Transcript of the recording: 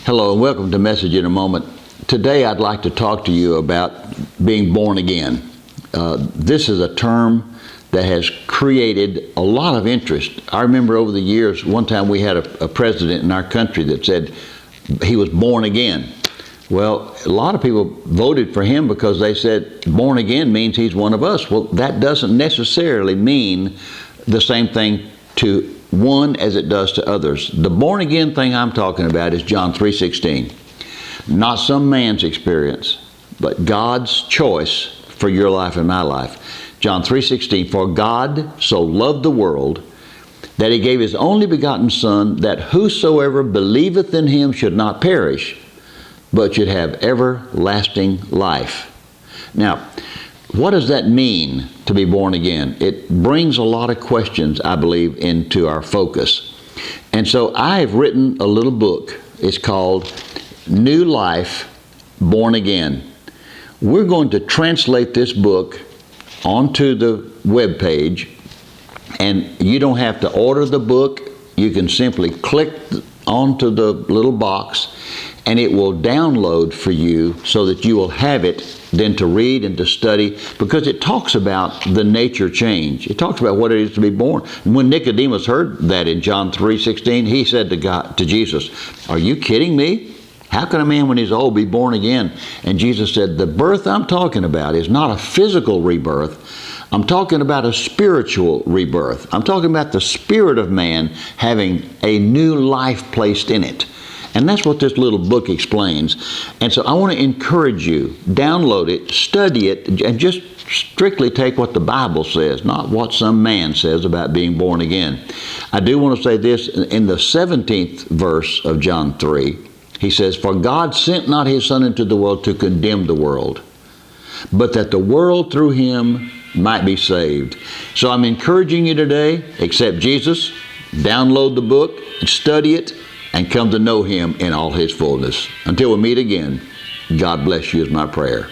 Hello and welcome to Message in a Moment. Today I'd like to talk to you about being born again. This is a term that has created a lot of interest. I remember over the years, one time we had a president in our country that said he was born again. Well, a lot of people voted for him because they said born again means he's one of us. Well, that doesn't necessarily mean the same thing to one as it does to others. The born again thing I'm talking about is John 3:16. Not some man's experience, but God's choice for your life and my life. John 3:16, for God so loved the world that he gave his only begotten Son, that whosoever believeth in him should not perish, but should have everlasting life. Now, what does that mean to be born again? It brings a lot of questions, I believe, into our focus. And so I have written a little book. It's called New Life, Born Again. We're going to translate this book onto the web page, and you don't have to order the book. You can simply click onto the little box, and it will download for you so that you will have it then to read and to study, because it talks about the nature change. It talks about what it is to be born. And when Nicodemus heard that in John 3:16, he said to Jesus, "Are you kidding me? How can a man when he's old be born again?" And Jesus said, the birth I'm talking about is not a physical rebirth. I'm talking about a spiritual rebirth. I'm talking about the spirit of man having a new life placed in it. And that's what this little book explains. And so I want to encourage you, download it, study it, and just strictly take what the Bible says, not what some man says about being born again. I do want to say this, in the 17th verse of John 3, he says, for God sent not his Son into the world to condemn the world, but that the world through him might be saved. So I'm encouraging you today, accept Jesus, download the book, study it, and come to know him in all his fullness. Until we meet again, God bless you is my prayer.